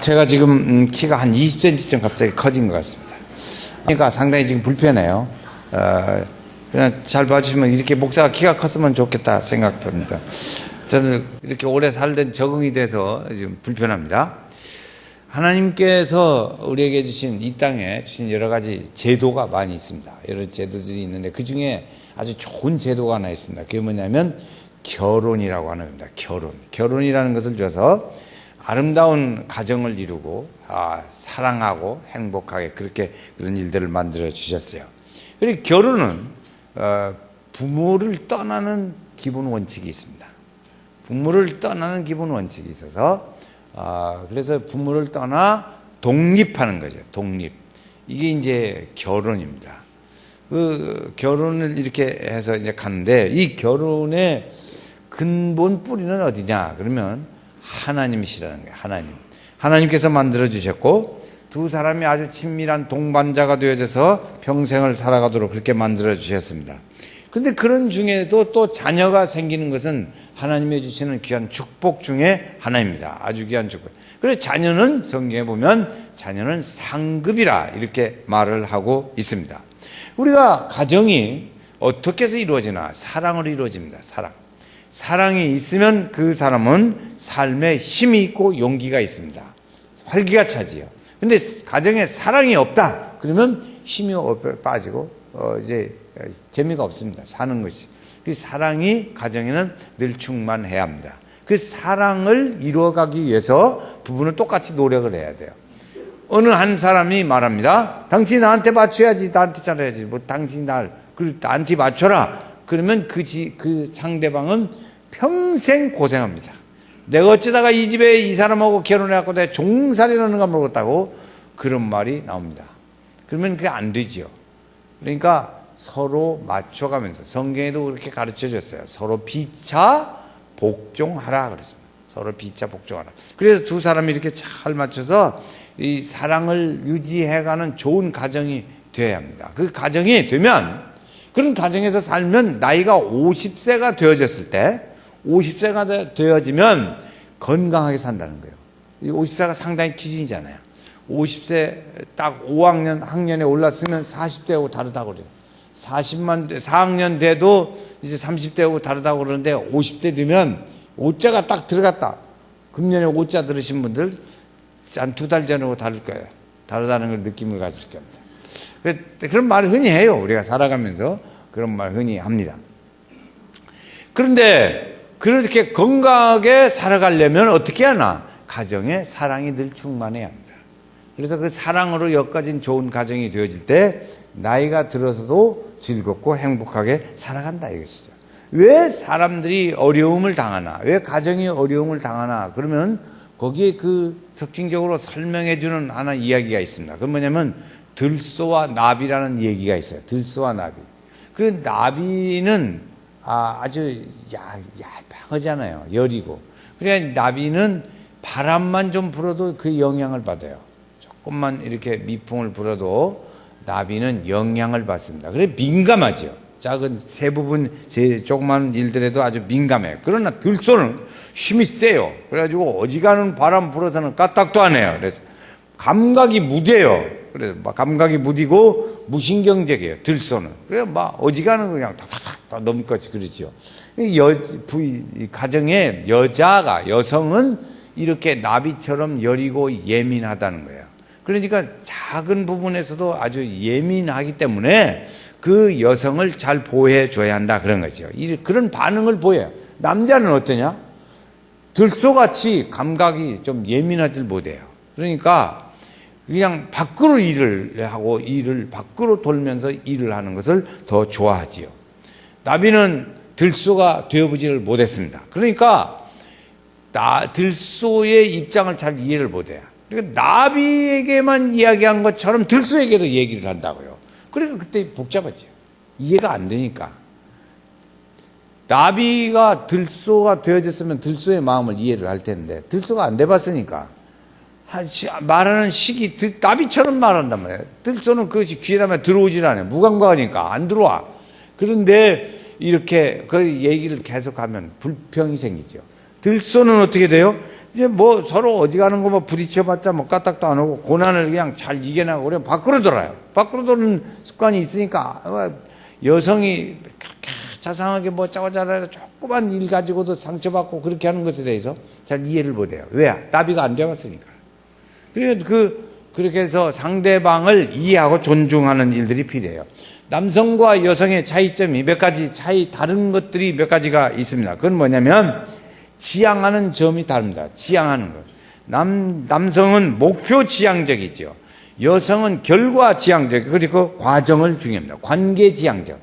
제가 지금 키가 한 20cm쯤 갑자기 커진 것 같습니다. 그러니까 상당히 지금 불편해요. 그냥 잘 봐주시면 이렇게 목사가 키가 컸으면 좋겠다 생각됩니다. 저는 이렇게 오래 살던 적응이 돼서 지금 불편합니다. 하나님께서 우리에게 주신 이 땅에 주신 여러 가지 제도가 많이 있습니다. 여러 제도들이 있는데 그 중에 아주 좋은 제도가 하나 있습니다. 그게 뭐냐면 결혼이라고 하는 겁니다. 결혼이라는 것을 줘서 아름다운 가정을 이루고 사랑하고 행복하게 그런 일들을 만들어 주셨어요. 그리고 결혼은 부모를 떠나는 기본 원칙이 있습니다. 부모를 떠나는 기본 원칙이 있어서 그래서 부모를 떠나 독립하는 거죠. 독립. 이게 이제 결혼입니다. 그 결혼을 이렇게 해서 이제 가는데 이 결혼의 근본 뿌리는 어디냐? 그러면 하나님이시라는 거예요. 하나님께서 만들어 주셨고 두 사람이 아주 친밀한 동반자가 되어져서 평생을 살아가도록 그렇게 만들어 주셨습니다. 그런데 그런 중에도 또 자녀가 생기는 것은 하나님이 주시는 귀한 축복 중에 하나입니다. 아주 귀한 축복. 그래서 자녀는 성경에 보면 자녀는 상급이라 이렇게 말을 하고 있습니다. 우리가 가정이 어떻게 해서 이루어지나? 사랑으로 이루어집니다. 사랑이 있으면 그 사람은 삶에 힘이 있고 용기가 있습니다. 활기가 차지요. 근데 가정에 사랑이 없다. 그러면 힘이 빠지고 이제 재미가 없습니다. 사는 것이. 그 사랑이 가정에는 늘 충만해야 합니다. 그 사랑을 이루어가기 위해서 부부는 똑같이 노력을 해야 돼요. 어느 한 사람이 말합니다. 당신이 나한테 맞춰야지, 나한테 잘해야지. 당신이 나한테 맞춰라. 그러면 그 상대방은 평생 고생합니다. 내가 어쩌다가 이 집에 이 사람하고 결혼해갖고 내가 종살이라는가 모르겠다고 그런 말이 나옵니다. 그러면 그게 안 되지요. 그러니까 서로 맞춰가면서 성경에도 그렇게 가르쳐 줬어요. 서로 비차 복종하라 그랬습니다. 서로 비차 복종하라. 그래서 두 사람이 이렇게 잘 맞춰서 이 사랑을 유지해가는 좋은 가정이 되어야 합니다. 그 가정이 되면 그런 가정에서 살면 나이가 50세가 되어졌을 때 50세가 되어지면 건강하게 산다는 거예요. 50세가 상당히 기준이잖아요. 50세 딱 5학년 학년에 올랐으면 40대하고 다르다고 그래요. 4학년 돼도 이제 30대하고 다르다고 그러는데 50대 되면 5자가 딱 들어갔다. 금년에 5자 들으신 분들 한 2달 전하고 다를 거예요. 다르다는 걸 느낌을 가질 겁니다. 그런 말을 흔히 해요. 우리가 살아가면서 그런 말 흔히 합니다. 그런데 그렇게 건강하게 살아가려면 어떻게 하나? 가정에 사랑이 늘 충만해야 합니다. 그래서 그 사랑으로 엮어진 좋은 가정이 되어질 때 나이가 들어서도 즐겁고 행복하게 살아간다 이것이죠. 왜 사람들이 어려움을 당하나? 왜 가정이 어려움을 당하나? 그러면 거기에 그 특징적으로 설명해 주는 하나 이야기가 있습니다. 그건 뭐냐면 들소와 나비라는 얘기가 있어요. 들소와 나비. 그 나비는 아주 얇하잖아요. 여리고. 그러니까 나비는 바람만 좀 불어도 그 영향을 받아요. 조금만 이렇게 미풍을 불어도 나비는 영향을 받습니다. 그래서 민감하죠. 작은 새 부분, 조그만 일들에도 아주 민감해요. 그러나 들소는 힘이 세요. 그래가지고 어지간한 바람 불어서는 까딱도 안 해요. 그래서 감각이 무뎌요. 그래서 감각이 무디고 무신경적이에요. 들소는. 그래서 어지간한 그냥 탁탁탁 넘것이 그러죠. 가정에 여성은 이렇게 나비처럼 여리고 예민하다는 거예요. 그러니까 작은 부분에서도 아주 예민하기 때문에 그 여성을 잘 보호해 줘야 한다 그런 거죠. 그런 반응을 보여요. 남자는 어떠냐? 들소같이 감각이 좀 예민하지 못해요. 그러니까 그냥 밖으로 일을 하고 일을 밖으로 돌면서 일을 하는 것을 더 좋아하지요. 나비는 들소가 되어보지를 못했습니다. 그러니까 들소의 입장을 잘 이해를 못해요. 그러니까 나비에게만 이야기한 것처럼 들소에게도 얘기를 한다고요. 그러니까 그때 복잡하죠. 이해가 안 되니까. 나비가 들소가 되어졌으면 들소의 마음을 이해를 할 텐데 들소가 안 돼봤으니까 말하는 식이 나비처럼 말한단 말이에요. 들소는 그것이 귀에다 들어오질 않아요. 무감각하니까 안 들어와. 그런데 이렇게 그 얘기를 계속하면 불평이 생기죠. 들소는 어떻게 돼요? 이제 뭐 서로 어지간한 거 뭐 부딪혀봤자 뭐 까딱도 안 오고 고난을 그냥 잘 이겨나가고 그래 밖으로 돌아요. 밖으로 도는 습관이 있으니까 여성이 그렇게 자상하게 뭐 짜고자라해서 조그만 일 가지고도 상처받고 그렇게 하는 것에 대해서 잘 이해를 못해요. 왜? 나비가 안 되었으니까. 그러니까 그렇게 해서 상대방을 이해하고 존중하는 일들이 필요해요. 남성과 여성의 차이점이 몇 가지 다른 것들이 몇 가지가 있습니다. 그건 뭐냐면 지향하는 점이 다릅니다. 지향하는 것. 남성은 목표 지향적이죠. 여성은 결과 지향적, 그리고 과정을 중요합니다. 관계 지향적.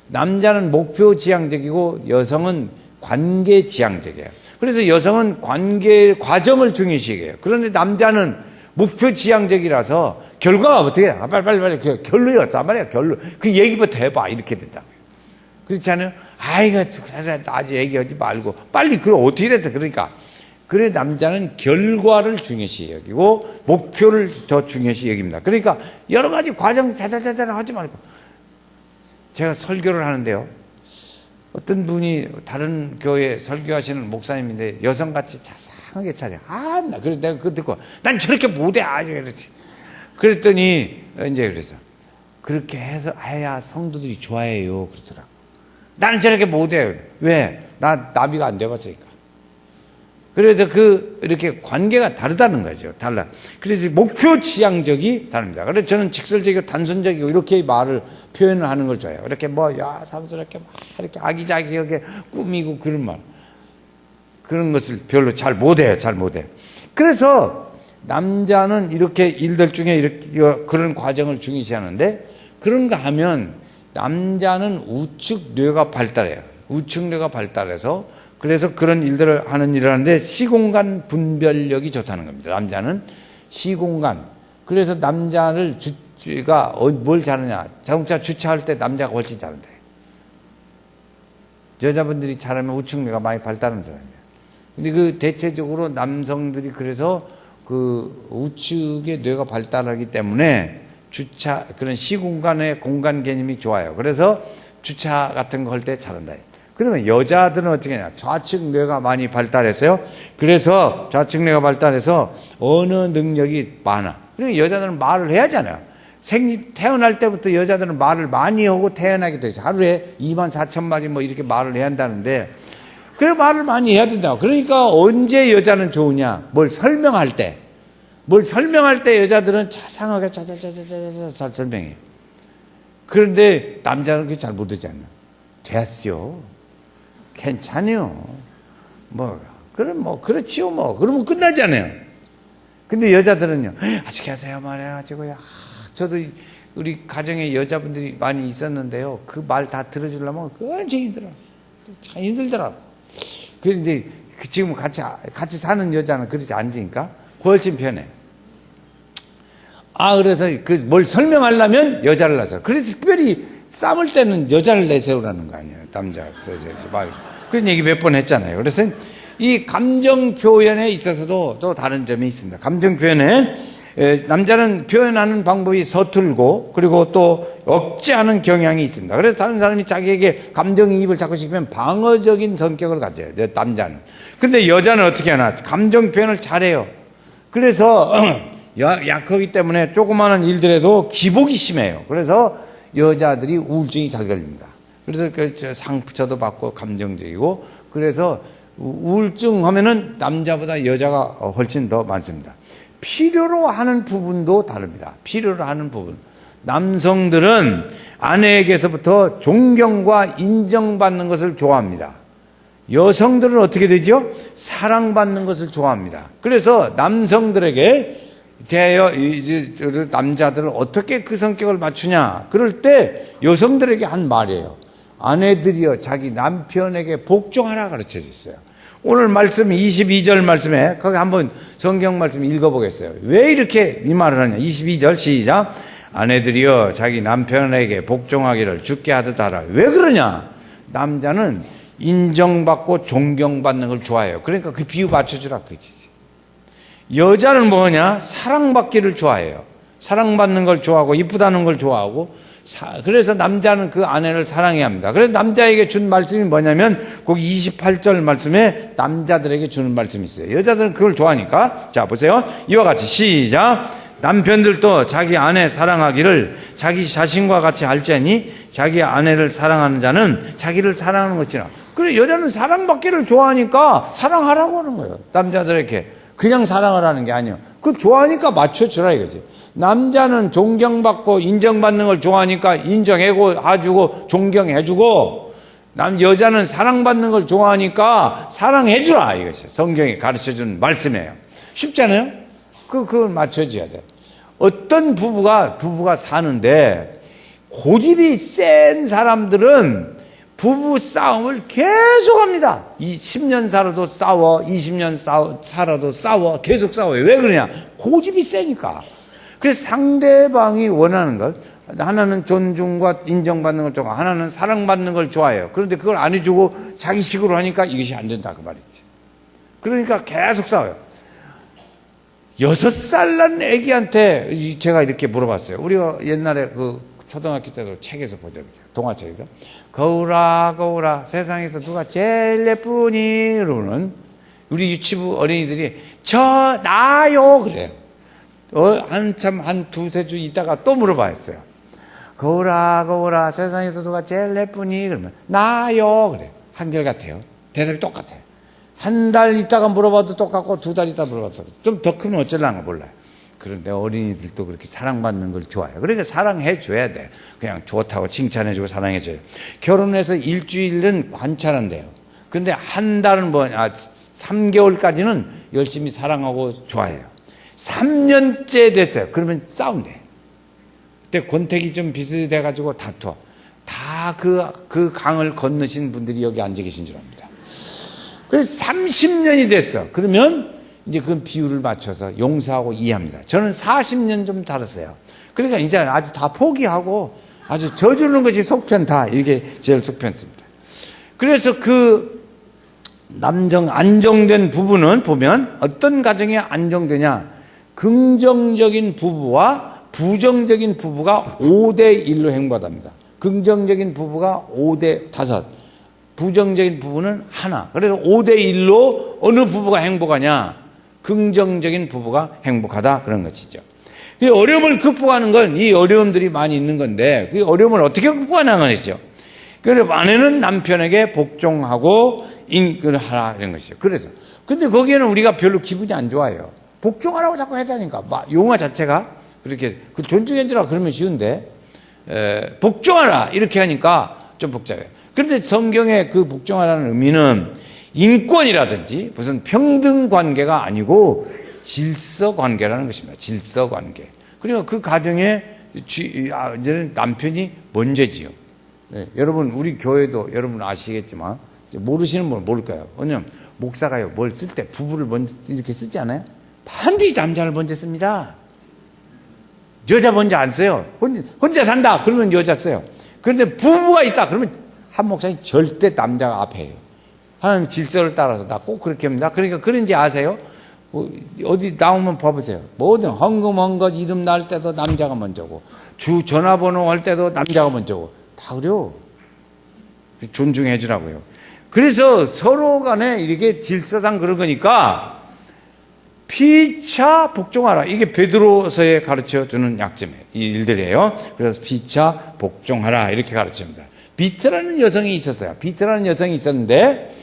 남자는 목표 지향적이고 여성은 관계 지향적이에요. 그래서 여성은 과정을 중요시해요. 그런데 남자는 목표 지향적이라서 결과가 어떻게 해? 빨리 결론이었단 말이야. 결론. 그 얘기부터 해봐. 이렇게 된다. 그렇지 않아요? 아이가 아직 얘기하지 말고 빨리 그럼 어떻게 됐어? 그러니까 그래 남자는 결과를 중요시 여기고 목표를 더 중요시 여깁니다. 그러니까 여러 가지 과정 자자자자 하지 말고 제가 설교를 하는데요. 어떤 분이 다른 교회 설교하시는 목사님인데 여성같이 자상하게 차려. 나 그래서 내가 그거 듣고 난 저렇게 못해. 그랬지. 그랬더니 이제 그래서 그렇게 해야 성도들이 좋아해요. 그러더라고. 나는 저렇게 못해. 왜? 나 나비가 안 돼봤으니까. 그래서 이렇게 관계가 다르다는 거죠. 달라. 그래서 목표 지향적이 다릅니다. 그래서 저는 직설적이고 단순적이고 이렇게 말을 표현을 하는 걸 좋아해요. 이렇게 사람스럽게 막 이렇게 아기자기하게 꾸미고 그런 말. 그런 것을 별로 잘 못해요. 잘 못해요. 그래서 남자는 이렇게 일들 중에 이렇게 그런 과정을 중요시하는데 그런가 하면 남자는 우측 뇌가 발달해요. 우측 뇌가 발달해서 그래서 그런 일들을 하는데 시공간 분별력이 좋다는 겁니다. 남자는 시공간. 그래서 남자를 뭘 잘하냐. 자동차 주차할 때 남자가 훨씬 잘한대. 여자분들이 잘하면 우측 뇌가 많이 발달하는 사람이에요. 근데 대체적으로 남성들이 그래서 우측의 뇌가 발달하기 때문에 그런 시공간의 공간 개념이 좋아요. 그래서 주차 같은 거 할 때 잘한다. 그러면 여자들은 어떻게 하냐. 좌측 뇌가 많이 발달해서요. 그래서 좌측 뇌가 발달해서 언어 능력이 많아. 그러니까 여자들은 말을 해야 하잖아요. 태어날 때부터 여자들은 말을 많이 하고 태어나게 돼 있어요. 하루에 24,000마디 뭐 이렇게 말을 해야 한다는데 그래 말을 많이 해야 된다. 그러니까 언제 여자는 좋으냐. 뭘 설명할 때 여자들은 자상하게 잘 설명해요. 그런데 남자는 그게 잘 못하지 않나. 됐어요. 괜찮아요. 그렇지요. 그러면 끝나잖아요. 근데 여자들은요, 아직 하세요 말해가지고요. 저도 우리 가정에 여자분들이 많이 있었는데요. 그 말 다 들어주려면 굉장히 힘들어요. 참 힘들더라고. 그래서 이제 지금 같이 사는 여자는 그렇지 않으니까 훨씬 편해. 그래서 뭘 설명하려면 여자를 나서. 그래서 특별히 싸울 때는 여자를 내세우라는 거 아니에요. 남자 말고. 그런 얘기 몇 번 했잖아요. 그래서 이 감정 표현에 있어서도 또 다른 점이 있습니다. 감정 표현에 남자는 표현하는 방법이 서툴고 그리고 또 억제하는 경향이 있습니다. 그래서 다른 사람이 자기에게 감정이입을 자꾸 시키면 방어적인 성격을 가져요. 남자는. 그런데 여자는 어떻게 하나? 감정 표현을 잘해요. 그래서 약하기 때문에 조그마한 일들에도 기복이 심해요. 그래서 여자들이 우울증이 잘 걸립니다. 그래서 상처도 받고 감정적이고 그래서 우울증 하면은 남자보다 여자가 훨씬 더 많습니다. 필요로 하는 부분도 다릅니다. 필요로 하는 부분. 남성들은 아내에게서부터 존경과 인정받는 것을 좋아합니다. 여성들은 어떻게 되죠? 사랑받는 것을 좋아합니다. 그래서 남성들에게 대하여 남자들은 어떻게 그 성격을 맞추냐. 그럴 때 여성들에게 한 말이에요. 아내들이여 자기 남편에게 복종하라 가르쳐져 있어요. 오늘 말씀 22절 말씀에 거기 한번 성경 말씀 읽어보겠어요. 왜 이렇게 이 말을 하냐. 22절 시작. 아내들이여 자기 남편에게 복종하기를 주께 하듯 하라. 왜 그러냐. 남자는 인정받고 존경받는 걸 좋아해요. 그러니까 그 비유 맞춰주라 그치지. 여자는 뭐냐? 사랑받기를 좋아해요. 사랑받는 걸 좋아하고 이쁘다는 걸 좋아하고 그래서 남자는 그 아내를 사랑해야 합니다. 그래서 남자에게 준 말씀이 뭐냐면 거기 28절 말씀에 남자들에게 주는 말씀이 있어요. 여자들은 그걸 좋아하니까. 자, 보세요. 이와 같이 시작. 남편들도 자기 아내 사랑하기를 자기 자신과 같이 할지니 자기 아내를 사랑하는 자는 자기를 사랑하는 것이라. 그래, 여자는 사랑받기를 좋아하니까 사랑하라고 하는 거예요. 남자들에게. 그냥 사랑을 하는 게 아니에요. 그 좋아하니까 맞춰주라 이거지. 남자는 존경받고 인정받는 걸 좋아하니까 인정해주고 존경해주고, 여자는 사랑받는 걸 좋아하니까 사랑해주라 이것이 성경이 가르쳐주는 말씀이에요. 쉽잖아요. 그걸 맞춰줘야 돼. 어떤 부부가 사는데 고집이 센 사람들은 부부 싸움을 계속합니다. 10년 살아도 싸워, 20년 살아도 싸워, 계속 싸워요. 왜 그러냐? 고집이 세니까. 그래서 상대방이 원하는 걸, 하나는 존중과 인정받는 걸 좋아하고 하나는 사랑받는 걸 좋아해요. 그런데 그걸 안 해주고 자기 식으로 하니까 이것이 안 된다 그 말이지. 그러니까 계속 싸워요. 6살 난 애기한테 제가 이렇게 물어봤어요. 우리가 옛날에 그 초등학교 때도 책에서 보죠. 동화책에서. 거울아 거울아 세상에서 누가 제일 예쁘니? 그러면 우리 유치부 어린이들이 나요 그래요. 한참 한 두세 주 있다가 또 물어봤어요. 거울아 거울아 세상에서 누가 제일 예쁘니? 그러면 나요 그래요. 한결같아요. 대답이 똑같아요. 한 달 있다가 물어봐도 똑같고 2달 있다가 물어봐도 좀 더 크면 어쩌려나 몰라요. 그런데 어린이들도 그렇게 사랑받는 걸 좋아해요. 그러니까 사랑해줘야 돼. 그냥 좋다고 칭찬해주고 사랑해줘요. 결혼해서 일주일은 관찰한대요. 그런데 한 달은 3개월까지는 열심히 사랑하고 좋아해요. 3년째 됐어요. 그러면 싸운대. 그때 권태기 좀 비슷해가지고 다퉈. 다 그 강을 건너신 분들이 여기 앉아 계신 줄 압니다. 그래서 30년이 됐어. 그러면 이제 그 비율을 맞춰서 용서하고 이해합니다. 저는 40년 좀 살았어요. 그러니까 이제 아주 다 포기하고 아주 져주는 것이 속편다. 이게 제일 속편습니다. 그래서 그 안정된 부부는 보면 어떤 가정이 안정되냐. 긍정적인 부부와 부정적인 부부가 5대1로 행보합니다. 긍정적인 부부가 5대5. 부정적인 부부는 하나. 그래서 5대1로 어느 부부가 행복하냐? 긍정적인 부부가 행복하다. 그런 것이죠. 어려움을 극복하는 건 이 어려움들이 많이 있는 건데 그 어려움을 어떻게 극복하는 것이죠. 그래서 아내는 남편에게 복종하고 인근하라 이런 것이죠. 그래서 근데 거기에는 우리가 별로 기분이 안 좋아요. 복종하라고 자꾸 하자니까 용어 자체가 그렇게 존중해주라 그러면 쉬운데 복종하라 이렇게 하니까 좀 복잡해요. 그런데 성경의 그 복종하라는 의미는 인권이라든지 무슨 평등 관계가 아니고 질서 관계라는 것입니다. 질서 관계. 그러니까 그 가정에 이제는 남편이 먼저지요. 네, 여러분 우리 교회도 여러분 아시겠지만 모르시는 분은 모를까요? 왜냐면 목사가요 뭘 쓸 때 부부를 먼저 이렇게 쓰지 않아요? 반드시 남자를 먼저 씁니다. 여자 먼저 안 써요. 혼자 산다 그러면 여자 써요. 그런데 부부가 있다 그러면 한 목사님 절대 남자가 앞에 해요. 하나님 질서를 따라서 나 꼭 그렇게 합니다. 그러니까 그런지 아세요? 어디 나오면 봐보세요. 뭐든 헌금한 것 이름 날 때도 남자가 먼저고 주 전화번호 할 때도 남자가 먼저고 다 그래요. 존중해 주라고요. 그래서 서로 간에 이렇게 질서상 그런 거니까 피차 복종하라. 이게 베드로서에 가르쳐 주는 약점이에요. 이 일들이에요. 그래서 피차 복종하라 이렇게 가르칩니다. 비트라는 여성이 있었어요. 비트라는 여성이 있었는데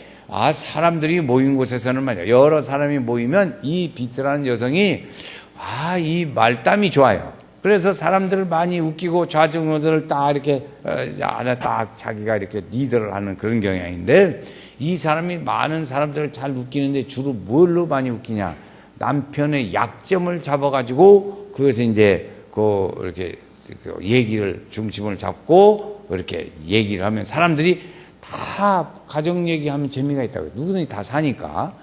사람들이 모인 곳에서는 말이야. 여러 사람이 모이면 이 비트라는 여성이 이 말담이 좋아요. 그래서 사람들을 많이 웃기고 좌중우선을 딱 이렇게 딱 자기가 이렇게 리더를 하는 그런 경향인데 이 사람이 많은 사람들을 잘 웃기는데 주로 뭘로 많이 웃기냐? 남편의 약점을 잡아가지고 그것을 이제 이렇게 얘기를 중심을 잡고 이렇게 얘기를 하면 사람들이 다 가정 얘기하면 재미가 있다고요. 누구든지 다 사니까.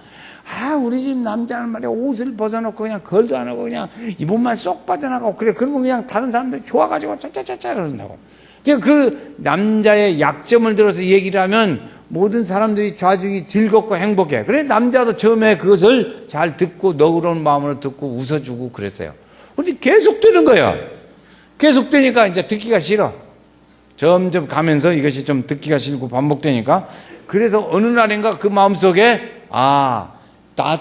우리 집 남자는 말이야 옷을 벗어놓고 그냥 걸도 안 하고 그냥 이몸만 쏙 빠져나가고 그래. 그러면 그냥 다른 사람들이 좋아가지고 짜짜짜짜 그런다고. 그 남자의 약점을 들어서 얘기를 하면 모든 사람들이 좌중이 즐겁고 행복해. 그래 남자도 처음에 그것을 잘 듣고 너그러운 마음으로 듣고 웃어주고 그랬어요. 근데 계속 되는 거예요. 계속 되니까 이제 듣기가 싫어. 점점 가면서 이것이 좀 듣기가 싫고 반복되니까, 그래서 어느 날인가 그 마음속에 나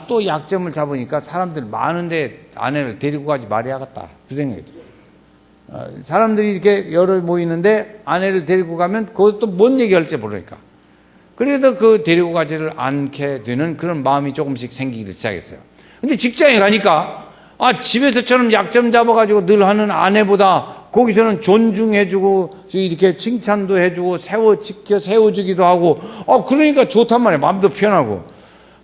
또 약점을 잡으니까 사람들 많은데 아내를 데리고 가지 말아야겠다, 그 생각이 들어요. 사람들이 이렇게 여러 모이는데 아내를 데리고 가면 그것도 뭔 얘기할지 모르니까, 그래서 그 데리고 가지를 않게 되는 그런 마음이 조금씩 생기기 시작했어요. 근데 직장에 가니까 집에서처럼 약점 잡아가지고 늘 하는 아내보다 거기서는 존중해주고 이렇게 칭찬도 해주고 세워주기도 하고, 그러니까 좋단 말이에요. 마음도 편하고.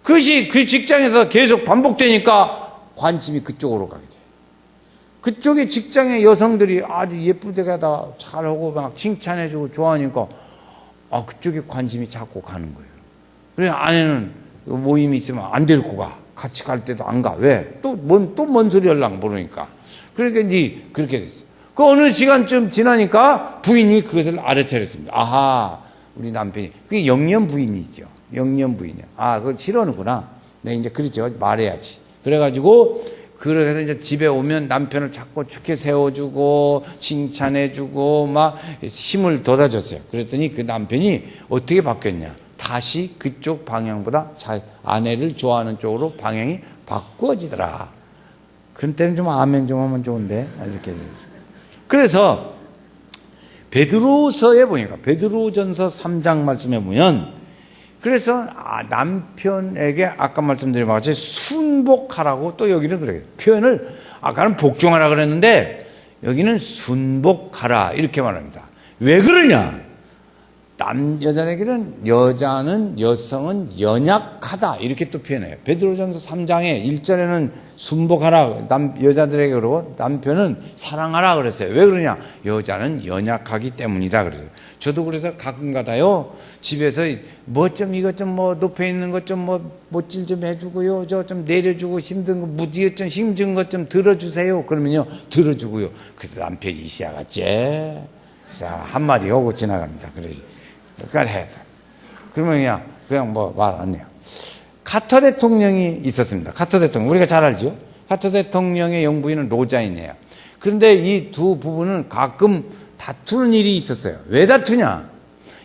그것이 그 직장에서 계속 반복되니까 관심이 그쪽으로 가게 돼요. 그쪽에 직장의 여성들이 아주 예쁘게 다 잘하고 막 칭찬해주고 좋아하니까 그쪽에 관심이 자꾸 가는 거예요. 그래서 아내는 모임이 있으면 안 데리고 가. 같이 갈 때도 안 가. 왜? 또 뭔 소리 하려고 모르니까. 그러니까 이제 그렇게 됐어요. 그 어느 시간쯤 지나니까 부인이 그것을 알아차렸습니다. 아하, 우리 남편이. 그게 영년 부인이죠. 영년 부인이야. 그걸 싫어하는구나. 내가 이제 그렇죠. 말해야지. 그래가지고, 그래서 이제 집에 오면 남편을 자꾸 축해 세워주고, 칭찬해주고, 막 힘을 돋아줬어요. 그랬더니 그 남편이 어떻게 바뀌었냐. 다시 그쪽 방향보다 아내를 좋아하는 쪽으로 방향이 바꾸어지더라. 그런 때는 좀 아멘 좀 하면 좋은데. 이렇게. 그래서 베드로서에 보니까 베드로전서 3장 말씀에 보면, 그래서 남편에게 아까 말씀드린 것 같이 순복하라고, 또 여기는 그래요. 표현을 아까는 복종하라 그랬는데 여기는 순복하라 이렇게 말합니다. 왜 그러냐? 여자에게는 여성은 연약하다 이렇게 또 표현해요. 베드로전서 3장에 1절에는 순복하라, 여자들에게 그러고 남편은 사랑하라 그랬어요. 왜 그러냐? 여자는 연약하기 때문이다 그래요. 저도 그래서 가끔가다요 집에서 이것 좀 높여 있는 것 좀 못질 좀 해주고요, 저 좀 내려주고, 힘든 거 무지개 좀 힘든 것 좀 들어주세요. 그러면요 들어주고요. 그래서 남편이 이시야갔지. 자 한마디 하고 지나갑니다. 그러지. 그러니까 해야 돼. 그러면 그냥 말 안 해요. 카터 대통령이 있었습니다. 카터 대통령 우리가 잘 알죠. 카터 대통령의 영부인은 로자인이에요. 그런데 이 두 부부는 가끔 다투는 일이 있었어요. 왜 다투냐?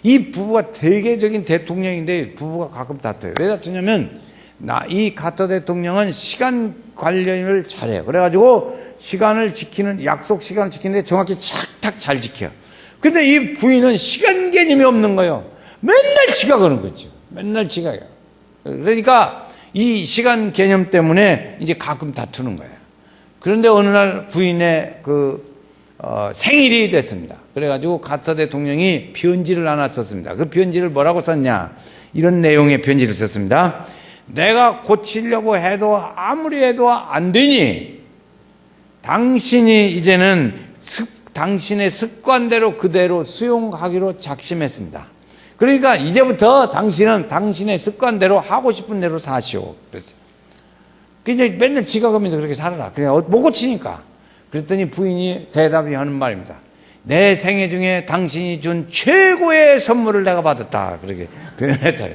이 부부가 대개적인 대통령인데 부부가 가끔 다투요. 왜 다투냐면 이 카터 대통령은 시간 관리를 잘해요. 그래가지고 약속 시간을 지키는데 정확히 착탁 잘 지켜요. 근데 이 부인은 시간 개념이 없는 거예요. 맨날 지각하는 거죠. 맨날 지각해요. 그러니까 이 시간 개념 때문에 이제 가끔 다투는 거예요. 그런데 어느 날 부인의 생일이 됐습니다. 그래가지고 카터 대통령이 편지를 하나 썼습니다. 그 편지를 뭐라고 썼냐? 이런 내용의 편지를 썼습니다. 내가 고치려고 해도 아무리 해도 안 되니 당신이 이제는 당신의 습관대로 그대로 수용하기로 작심했습니다. 그러니까 이제부터 당신은 당신의 습관대로 하고 싶은 대로 사시오. 그랬어요. 이제 맨날 지각하면서 그렇게 살아라. 그냥 못 고치니까. 그랬더니 부인이 대답이 하는 말입니다. 내 생애 중에 당신이 준 최고의 선물을 내가 받았다. 그렇게 표현했다.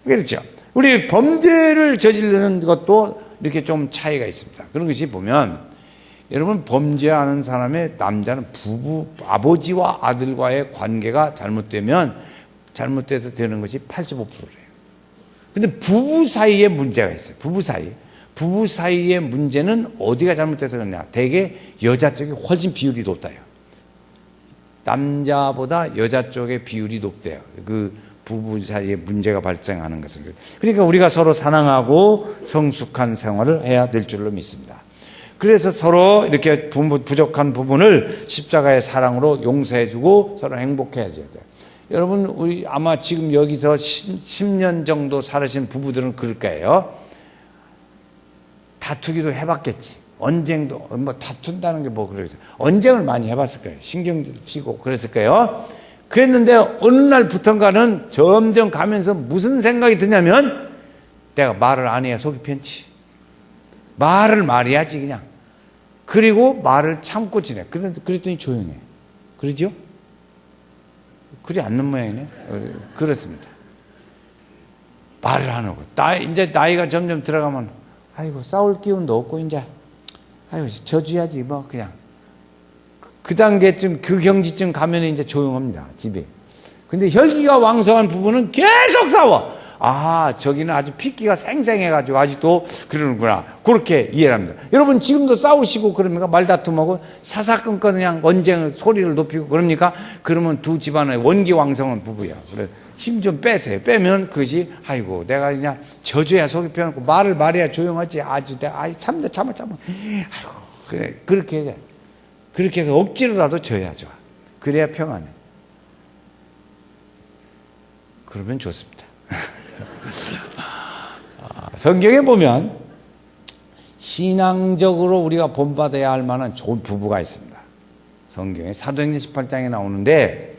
그렇죠. 우리 범죄를 저지르는 것도 이렇게 좀 차이가 있습니다. 그런 것이 보면 여러분 범죄하는 사람의 남자는 아버지와 아들과의 관계가 잘못돼서 되는 것이 85%래요. 근데 부부 사이에 문제가 있어요. 부부 사이의 문제는 어디가 잘못돼서 그러냐? 대개 여자 쪽이 훨씬 비율이 높다요. 남자보다 여자 쪽의 비율이 높대요. 그 부부 사이에 문제가 발생하는 것은. 그러니까 우리가 서로 사랑하고 성숙한 생활을 해야 될 줄로 믿습니다. 그래서 서로 이렇게 부족한 부분을 십자가의 사랑으로 용서해주고 서로 행복해야 돼요. 여러분, 우리 아마 지금 여기서 10년 정도 살으신 부부들은 그럴 거예요. 다투기도 해봤겠지. 언쟁도, 다툰다는 게 그러겠어요. 언쟁을 많이 해봤을 거예요. 신경도 피고 그랬을 거예요. 그랬는데 어느 날부턴가는 점점 가면서 무슨 생각이 드냐면 내가 말을 안 해야 속이 편치. 말을 말해야지 그냥. 그리고 말을 참고 지내. 그랬더니 조용해. 그러죠? 그리 않는 모양이네. 그렇습니다. 말을 안 하고. 이제 나이가 점점 들어가면 아이고 싸울 기운도 없고 이제 아이고 져줘야지 그냥. 그 단계쯤, 그 경지쯤 가면 이제 조용합니다, 집이. 근데 혈기가 왕성한 부부는 계속 싸워. 아, 저기는 아주 핏기가 쌩쌩해가지고 아직도 그러는구나. 그렇게 이해를 합니다. 여러분, 지금도 싸우시고 그럽니까? 말다툼하고 사사건건 그냥 언쟁을, 소리를 높이고 그럽니까? 그러면 두 집안의 원기왕성한 부부야. 그래, 힘 좀 빼세요. 빼면 그것이, 아이고, 내가 그냥 져줘야 속이 편하고 말을 말해야 조용하지. 아주 내가, 참아. 아이고, 그래, 그렇게 해서 억지로라도 져야 좋아. 그래야 평안해. 그러면 좋습니다. 성경에 보면 신앙적으로 우리가 본받아야 할 만한 좋은 부부가 있습니다. 성경에 사도행전 18장에 나오는데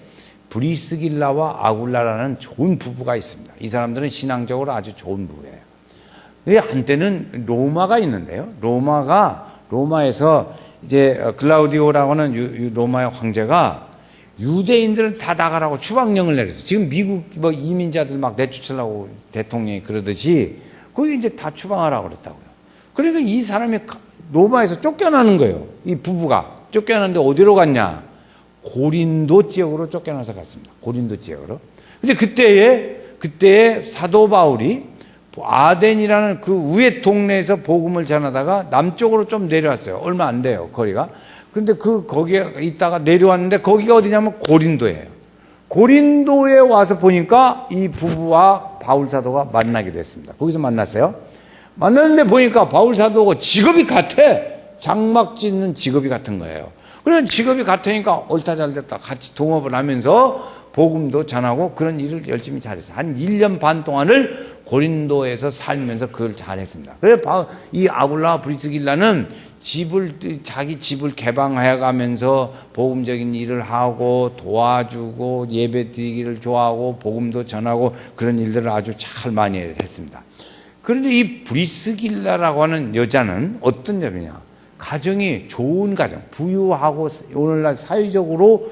브리스길라와 아굴라라는 좋은 부부가 있습니다. 이 사람들은 신앙적으로 아주 좋은 부부예요. 한때는 로마가 있는데요. 로마에서 이제 글라우디오라고 하는 로마의 황제가 유대인들은 다 나가라고 추방령을 내렸어요. 지금 미국 뭐 이민자들 막 내쫓으려고 대통령이 그러듯이 거기 이제 다 추방하라고 그랬다고요. 그러니까 이 사람이 로마에서 쫓겨나는 거예요. 이 부부가 쫓겨났는데 어디로 갔냐? 고린도 지역으로 쫓겨나서 갔습니다. 고린도 지역으로. 근데 그때에 사도 바울이 아덴이라는 그 위에 동네에서 복음을 전하다가 남쪽으로 좀 내려왔어요. 얼마 안 돼요, 거리가. 근데 거기에 있다가 내려왔는데 거기가 어디냐면 고린도예요. 고린도에 와서 보니까 이 부부와 바울 사도가 만나게 됐습니다. 거기서 만났어요. 만났는데 보니까 바울 사도가 직업이 같아. 장막 짓는 직업이 같은 거예요. 그래서 직업이 같으니까 옳다 잘됐다 같이 동업을 하면서 복음도 전하고 그런 일을 열심히 잘했어요. 한 1년 반 동안을 고린도에서 살면서 그걸 잘했습니다. 그래서 이 아굴라와 브리스길라는 자기 집을 개방해 가면서 복음적인 일을 하고 도와주고 예배 드리기를 좋아하고 복음도 전하고 그런 일들을 아주 잘 많이 했습니다. 그런데 이 브리스길라라고 하는 여자는 어떤 여자냐? 가정이 좋은 가정, 부유하고 오늘날 사회적으로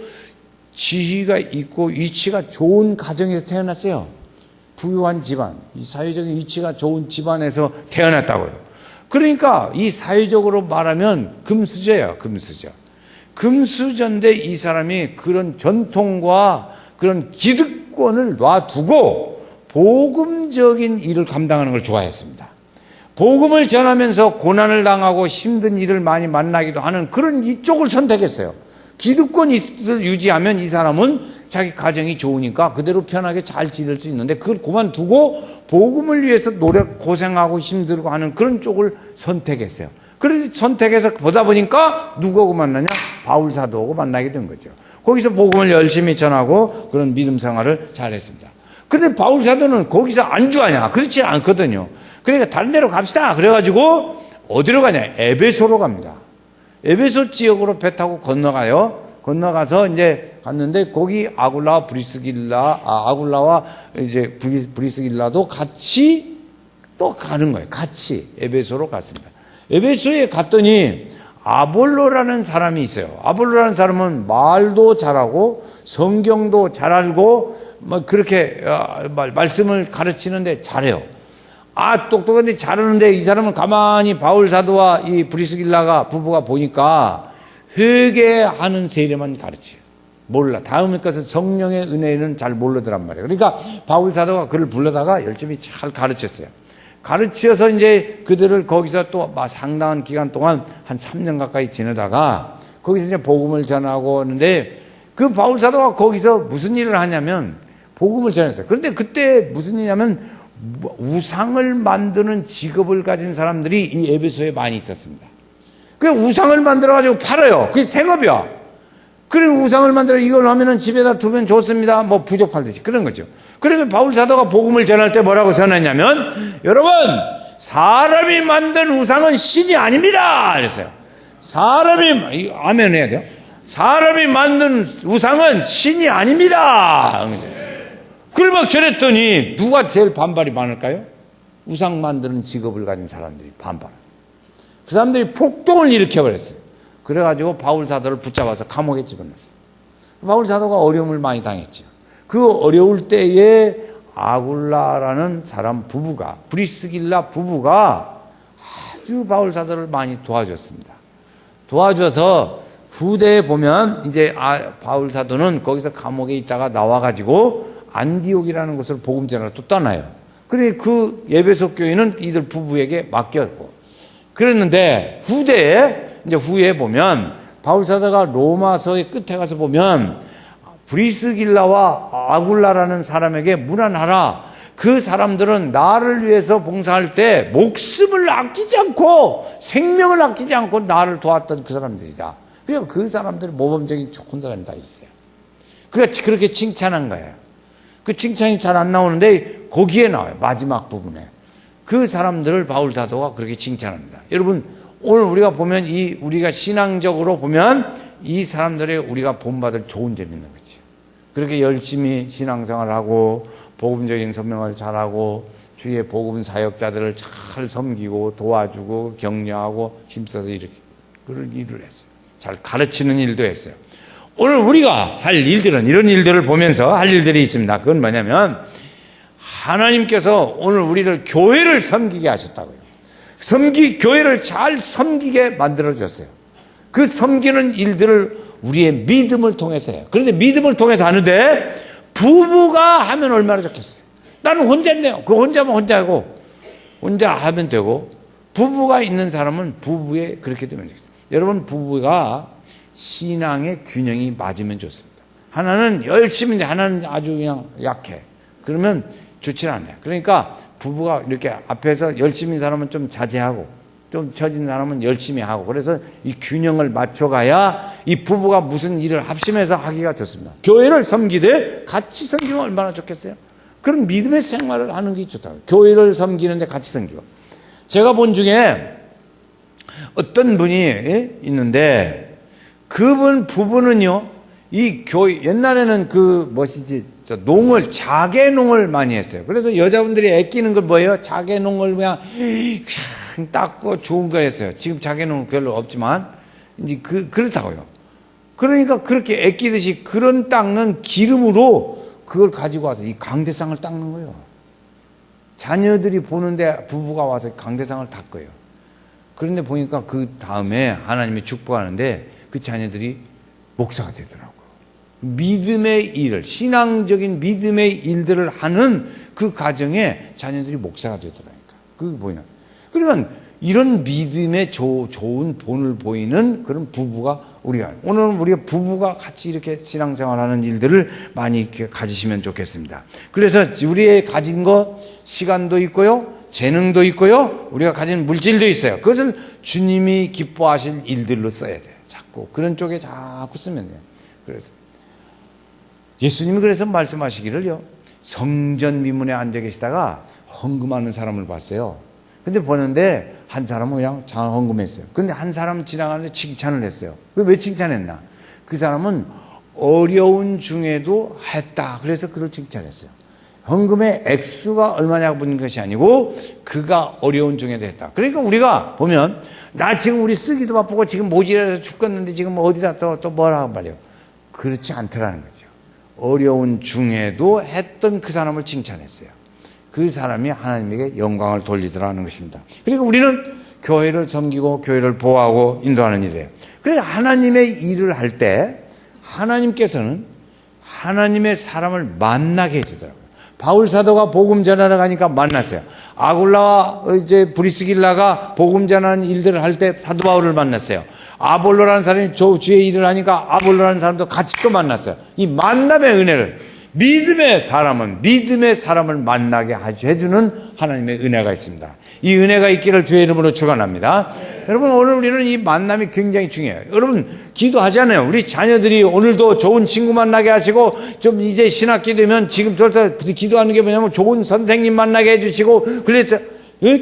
지위가 있고 위치가 좋은 가정에서 태어났어요. 부유한 집안, 이 사회적인 위치가 좋은 집안에서 태어났다고요. 그러니까 이 사회적으로 말하면 금수저예요, 금수저. 금수저인데 이 사람이 그런 전통과 그런 기득권을 놔두고 복음적인 일을 감당하는 걸 좋아했습니다. 복음을 전하면서 고난을 당하고 힘든 일을 많이 만나기도 하는 그런 이쪽을 선택했어요. 기득권을 유지하면 이 사람은 자기 가정이 좋으니까 그대로 편하게 잘 지낼 수 있는데 그걸 그만두고 복음을 위해서 고생하고 힘들고 하는 그런 쪽을 선택했어요. 그래서 선택해서 보다 보니까 누구하고 만나냐? 바울 사도하고 만나게 된 거죠. 거기서 복음을 열심히 전하고 그런 믿음 생활을 잘했습니다. 그런데 바울 사도는 거기서 안주하냐? 그렇지 않거든요. 그러니까 다른 데로 갑시다. 그래가지고 어디로 가냐? 에베소로 갑니다. 에베소 지역으로 배 타고 건너가서 이제 갔는데 거기 아굴라와 이제 브리스길라도 같이 또 가는 거예요. 같이 에베소로 갔습니다. 에베소에 갔더니 아볼로라는 사람이 있어요. 아볼로라는 사람은 말도 잘하고 성경도 잘 알고 뭐 그렇게 말씀을 가르치는데 잘해요. 똑똑한데 잘하는데 이 사람은 가만히 바울 사도와 이 브리스길라가 부부가 보니까 회개하는 세례만 가르쳐요. 몰라. 다음에 것은 성령의 은혜는 잘 모르더란 말이에요. 그러니까 바울 사도가 그를 불러다가 열심히 잘 가르쳤어요. 가르쳐서 이제 그들을 거기서 또 상당한 기간 동안 한 3년 가까이 지내다가 거기서 이제 복음을 전하고 하는데 그 바울 사도가 거기서 무슨 일을 하냐면 복음을 전했어요. 그런데 그때 무슨 일이냐면 우상을 만드는 직업을 가진 사람들이 이 에베소에 많이 있었습니다. 그 우상을 만들어가지고 팔아요. 그게 생업이야. 그리고 우상을 만들어 이걸 하면은 집에다 두면 좋습니다. 뭐 부족 팔듯이 그런 거죠. 그래서 바울 사도가 복음을 전할 때 뭐라고 전했냐면 여러분 사람이 만든 우상은 신이 아닙니다. 그랬어요. 아멘 해야 돼요. 사람이 만든 우상은 신이 아닙니다. 그걸 막 전했더니 누가 제일 반발이 많을까요? 우상 만드는 직업을 가진 사람들이 반발해요. 그 사람들이 폭동을 일으켜버렸어요. 그래가지고 바울 사도를 붙잡아서 감옥에 집어넣었어요. 바울 사도가 어려움을 많이 당했죠. 그 어려울 때에 아굴라라는 사람 부부가, 브리스길라 부부가 아주 바울 사도를 많이 도와줬습니다. 도와줘서 후대에 보면 이제 바울 사도는 거기서 감옥에 있다가 나와가지고 안디옥이라는 곳으로 복음 전하러 또 떠나요. 그래 그 에베소 교회는 이들 부부에게 맡겼고 그랬는데 후에 보면 바울 사도가 로마서의 끝에 가서 보면 브리스길라와 아굴라라는 사람에게 문안하라. 그 사람들은 나를 위해서 봉사할 때 목숨을 아끼지 않고 생명을 아끼지 않고 나를 도왔던 그 사람들이다. 그리고 그 사람들이 모범적인 좋은 사람이다 있어요. 그렇게 칭찬한 거예요. 그 칭찬이 잘 안 나오는데 거기에 나와요. 마지막 부분에. 그 사람들을 바울 사도가 그렇게 칭찬합니다. 여러분 오늘 우리가 보면 우리가 신앙적으로 보면 이 사람들의 우리가 본받을 좋은 점 있는 거지. 그렇게 열심히 신앙생활을 하고 복음적인 설명을 잘하고 주의 복음 사역자들을 잘 섬기고 도와주고 격려하고 힘써서 이렇게 그런 일을 했어요. 잘 가르치는 일도 했어요. 오늘 우리가 할 일들은 이런 일들을 보면서 할 일들이 있습니다. 그건 뭐냐면 하나님께서 오늘 우리를 교회를 섬기게 하셨다고요. 교회를 잘 섬기게 만들어줬어요. 그 섬기는 일들을 우리의 믿음을 통해서 해요. 그런데 믿음을 통해서 하는데 부부가 하면 얼마나 좋겠어요. 나는 혼자 했네요. 그 혼자면 혼자고 혼자 하면 되고 부부가 있는 사람은 부부에 그렇게 되면 되겠어요. 여러분 부부가 신앙의 균형이 맞으면 좋습니다. 하나는 열심히 하나는 아주 그냥 약해. 그러면 좋지 않아요. 그러니까 부부가 이렇게 앞에서 열심히 사람은 좀 자제하고 좀 처진 사람은 열심히 하고 그래서 이 균형을 맞춰가야 이 부부가 무슨 일을 합심해서 하기가 좋습니다. 교회를 섬기되 같이 섬기면 얼마나 좋겠어요? 그런 믿음의 생활을 하는 게 좋다고요. 교회를 섬기는데 같이 섬기고. 제가 본 중에 어떤 분이 있는데 그분 부부는요 이 교회 옛날에는 농을 자개농을 많이 했어요. 그래서 여자분들이 아끼는 건 뭐예요? 자개농을 그냥 닦고 좋은 거 했어요. 지금 자개농은 별로 없지만 이제 그렇다고요. 그러니까 그렇게 아끼듯이 그런 닦는 기름으로 그걸 가지고 와서 이 강대상을 닦는 거예요. 자녀들이 보는데 부부가 와서 강대상을 닦어요. 그런데 보니까 그 다음에 하나님이 축복하는데 그 자녀들이 목사가 되더라고요. 믿음의 일을 신앙적인 믿음의 일들을 하는 그 가정에 자녀들이 목사가 되더라니까. 그게 뭐냐? 그러니까 이런 믿음의 좋은 본을 보이는 그런 부부가 오늘은 우리가 부부가 같이 이렇게 신앙생활하는 일들을 많이 이렇게 가지시면 좋겠습니다. 그래서 우리의 가진 것 시간도 있고요, 재능도 있고요, 우리가 가진 물질도 있어요. 그것을 주님이 기뻐하실 일들로 써야 돼요. 자꾸 그런 쪽에 자꾸 쓰면 돼요. 그래서 예수님이 그래서 말씀하시기를요. 성전 미문에 앉아 계시다가 헌금하는 사람을 봤어요. 근데 보는데 한 사람은 그냥 잘 헌금했어요. 근데 한 사람 지나가는데 칭찬을 했어요. 왜 칭찬했나? 그 사람은 어려운 중에도 했다. 그래서 그를 칭찬했어요. 헌금의 액수가 얼마냐고 묻는 것이 아니고 그가 어려운 중에도 했다. 그러니까 우리가 보면 나 지금 우리 쓰기도 바쁘고 지금 모질라서 죽겠는데 지금 어디다 또 뭐라 말이에요. 그렇지 않더라는 거죠. 어려운 중에도 했던 그 사람을 칭찬했어요. 그 사람이 하나님에게 영광을 돌리더라는 것입니다. 그러니까 우리는 교회를 섬기고 교회를 보호하고 인도하는 일이에요. 그러니까 하나님의 일을 할 때 하나님께서는 하나님의 사람을 만나게 해주더라고요. 바울 사도가 복음 전하러 가니까 만났어요. 아굴라와 이제 브리스길라가 복음 전하는 일들을 할 때 사도 바울을 만났어요. 아볼로라는 사람이 주의 일을 하니까 아볼로라는 사람도 같이 또 만났어요. 이 만남의 은혜를 믿음의 사람을 만나게 해주는 하나님의 은혜가 있습니다. 이 은혜가 있기를 주의 이름으로 축원합니다. 여러분 오늘 우리는 이 만남이 굉장히 중요해요. 여러분 기도하잖아요. 우리 자녀들이 오늘도 좋은 친구 만나게 하시고 좀 이제 신학기 되면 지금 절대 기도하는 게 뭐냐면 좋은 선생님 만나게 해주시고 그래서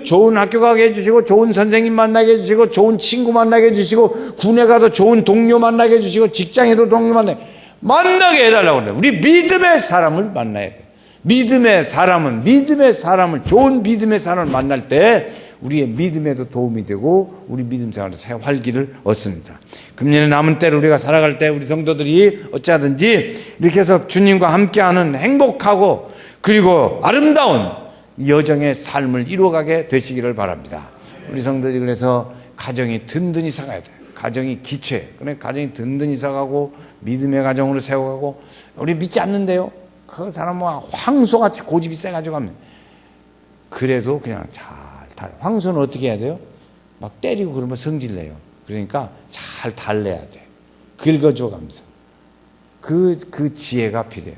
좋은 학교 가게 해주시고 좋은 선생님 만나게 해주시고 좋은 친구 만나게 해주시고 군에 가도 좋은 동료 만나게 해주시고 직장에도 동료 만나게 해달라고 그래요. 우리 믿음의 사람을 만나야 돼요. 믿음의 사람을 좋은 믿음의 사람을 만날 때 우리의 믿음에도 도움이 되고 우리 믿음 생활에서 새 활기를 얻습니다. 금년에 남은 때를 우리가 살아갈 때 우리 성도들이 어찌하든지 이렇게 해서 주님과 함께하는 행복하고 그리고 아름다운 여정의 삶을 이루어가게 되시기를 바랍니다. 우리 성도들이 그래서 가정이 든든히 살아야 돼요. 가정이 기초예요. 그러니까 가정이 든든히 서가고 믿음의 가정으로 세워가고 우리 믿지 않는데요. 그 사람은 황소같이 고집이 세가지고 하면 그래도 그냥 황소는 어떻게 해야 돼요? 막 때리고 그러면 성질내요. 그러니까 잘 달래야 돼. 긁어줘가면서. 그 지혜가 필요해요.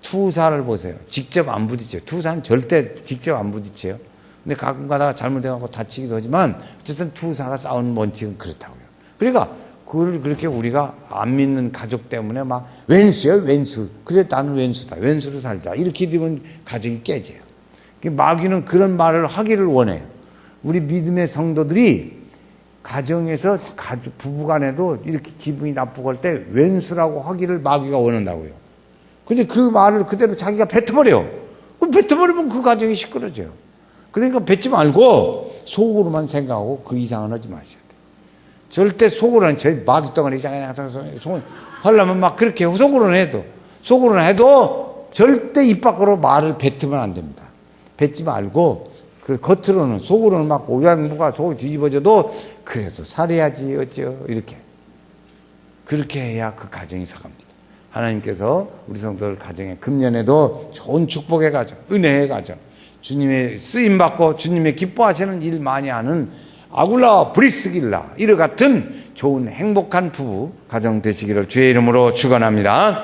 투사를 보세요. 직접 안 부딪혀요. 투사는 절대 직접 안 부딪혀요. 근데 가끔 가다가 잘못해갖고 다치기도 하지만 어쨌든 투사가 싸우는 원칙은 그렇다고요. 그러니까 그걸 그렇게 우리가 안 믿는 가족 때문에 막 왼수예요, 왼수. 그래, 나는 왼수다. 왼수로 살자. 이렇게 되면 가정이 깨져요. 마귀는 그런 말을 하기를 원해요. 우리 믿음의 성도들이 가정에서 부부간에도 이렇게 기분이 나쁘고 할 때 왼수라고 하기를 마귀가 원한다고요. 근데 그 말을 그대로 자기가 뱉어버려요. 그럼 뱉어버리면 그 가정이 시끄러져요. 그러니까 뱉지 말고 속으로만 생각하고 그 이상은 하지 마셔야 돼요. 절대 속으로는 저희 마귀 덩어리 하려면 막 그렇게 속으로는 해도 절대 입 밖으로 말을 뱉으면 안 됩니다. 뱉지 말고 그 겉으로는 속으로는 막 오양무가 속이 뒤집어져도 그래도 살아야지 어쩌 이렇게 그렇게 해야 그 가정이 서갑니다. 하나님께서 우리 성도들 가정에 금년에도 좋은 축복의 가정, 은혜의 가정, 주님의 쓰임받고 주님의 기뻐하시는 일 많이 하는 아굴라와 브리스길라 이와 같은 좋은 행복한 부부 가정 되시기를 주의 이름으로 축원합니다.